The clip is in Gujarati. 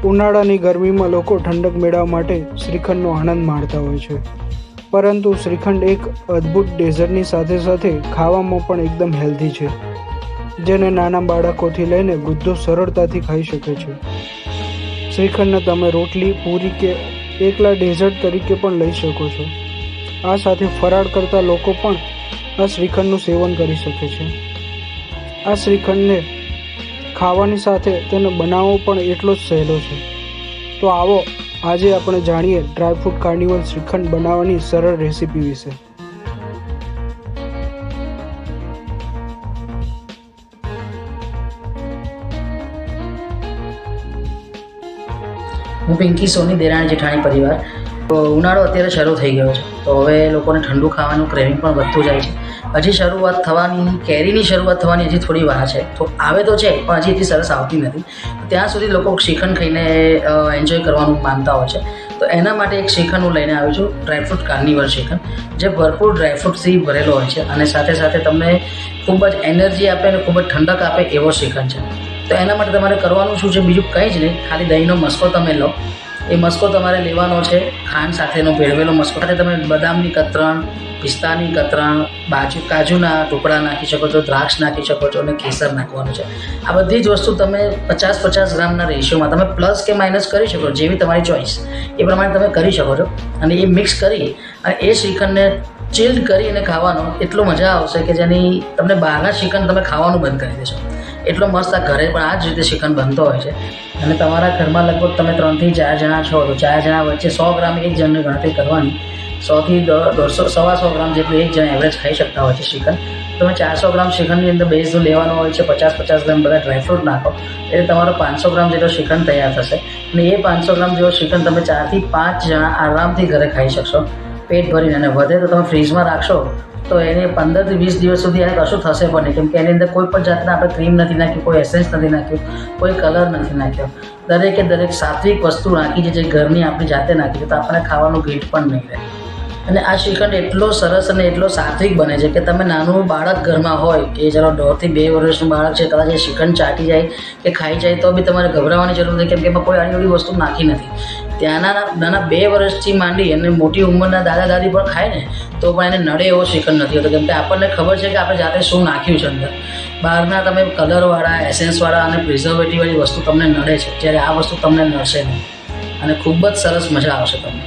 ઉનાળાની ગરમીમાં લોકો ઠંડક મેળવવા માટે શ્રીખંડનો આનંદ માણતા હોય છે, પરંતુ શ્રીખંડ એક અદ્ભુત ડેઝર્ટની સાથે સાથે ખાવામાં પણ એકદમ હેલ્ધી છે, જેને નાના બાળકોથી લઈને વૃદ્ધો સરળતાથી ખાઈ શકે છે. શ્રીખંડને તમે રોટલી, પૂરી કે એકલા ડેઝર્ટ તરીકે પણ લઈ શકો છો. આ સાથે ફરાળ કરતા લોકો પણ આ શ્રીખંડનું સેવન કરી શકે છે. આ શ્રીખંડને ખાવાની સાથે તેને બનાવવો પણ એટલો જ સહેલો છે. તો આવો આજે આપણે જાણીએ ડ્રાયફ્રૂટ કાર્નિવલ શ્રીખંડ બનાવવાની સરળ રેસીપી વિશે. હું પિંકી સોની, દેરાણી જેઠાણી પરિવાર. ઉનાળો અત્યારે શરૂ થઈ ગયો છે, તો હવે લોકોને ઠંડુ ખાવાનું ક્રેવિંગ પણ વધતું જાય છે. હજી શરૂઆત થવાની, કેરીની શરૂઆત થવાની હજી થોડી વાર છે, તો આવે તો છે પણ હજી એટલી સરસ આવતી નથી. ત્યાં સુધી લોકો શ્રીખંડ ખાઈને એન્જોય કરવાનું માનતા હોય છે. તો એના માટે એક શ્રીખંડ હું લઈને આવ્યો છું, ડ્રાયફ્રૂટ કાર્નિવલ શ્રીખંડ, જે ભરપૂર ડ્રાયફ્રૂટથી ભરેલો હોય છે અને સાથે સાથે તમને ખૂબ જ એનર્જી આપે અને ખૂબ જ ઠંડક આપે એવો શ્રીખંડ છે. તો એના માટે તમારે કરવાનું શું છે, બીજું કંઈ જ નહીં, ખાલી દહીંનો મસ્કો તમે લો. એ મસ્કો તમારે લેવાનો છે, ખાંડ સાથેનો ભેળવેલો મસ્કો. સાથે તમે બદામની કતરણ, પિસ્તાની કતરણ, કાજુના ટુકડા નાખી શકો છો, દ્રાક્ષ નાખી શકો છો અને કેસર નાખવાનું છે. આ બધી જ વસ્તુ તમે 50-50 ગ્રામના રેશિયોમાં તમે પ્લસ કે માઇનસ કરી શકો, જેવી તમારી ચોઈસ એ પ્રમાણે તમે કરી શકો છો. અને એ મિક્સ કરી અને એ શ્રીખંડને ચિલ્ડ કરીને ખાવાનો એટલો મજા આવશે કે જેની તમને બહારના શ્રીખંડ તમે ખાવાનું બંધ કરી દેશો. એટલો મસ્ત આ ઘરે પણ આ જ રીતે શ્રીખંડ બનતો હોય છે. અને તમારા ઘરમાં લગભગ તમે 3 થી 4 જણા છો, તો 4 જણા વચ્ચે 100 ગ્રામ એક જણની ગણતરી કરવાની. 100 થી 150 ગ્રામ જેટલું એક જણ એવરેજ ખાઈ શકતા હોય છે શ્રીખંડ. તમે 400 ગ્રામ શ્રીખંડની અંદર બેઝ લેવાનો હોય છે, 50-50 ગ્રામ બધા ડ્રાયફ્રૂટ નાખો એટલે તમારો 500 ગ્રામ જેટલો શ્રીખંડ તૈયાર થશે. અને એ 500 ગ્રામ જેવો શ્રીખંડ તમે 4 થી 5 જણા આરામથી ઘરે ખાઈ શકશો પેટ ભરીને. અને વધે તો તમે ફ્રીજમાં રાખશો તો એને 15 થી 20 દિવસ સુધી એને કશું થશે પણ નહીં, કેમ કે એની અંદર કોઈ પણ જાતના આપણે ક્રીમ નથી નાખ્યું, કોઈ એસેન્સ નથી નાખ્યું, કોઈ કલર નથી નાખ્યો. દરેકે દરેક સાત્વિક વસ્તુ નાખી છે, જે ઘરની આપણી જાતે નાખી છે, તો આપણને ખાવાનું ગીટ પણ નહીં રહે. અને આ શ્રીખંડ એટલો સરસ અને એટલો સાત્વિક બને છે કે તમે નાનું બાળક ઘરમાં હોય કે ચલો 1.5 થી 2 વર્ષનું બાળક છે, કદાચ એ શ્રીખંડ ચાટી જાય કે ખાઈ જાય તો બી તમારે ગભરાવાની જરૂર નથી, કેમ કે એમાં કોઈ આની બધી વસ્તુ નાખી નથી. ત્યાંના નાના 2 વર્ષથી માંડી અને મોટી ઉંમરના દાદા દાદી પણ ખાય ને તો પણ એને નડે એવો શ્રીખંડ નથી હોતો, કેમ કે આપણને ખબર છે કે આપણે જાતે શું નાખ્યું છે અંદર. બહારના તમે કલરવાળા, એસેન્સવાળા અને પ્રિઝર્વેટિવવાળી વસ્તુ તમને નડે છે, જ્યારે આ વસ્તુ તમને નડશે નહીં અને ખૂબ જ સરસ મજા આવશે તમને.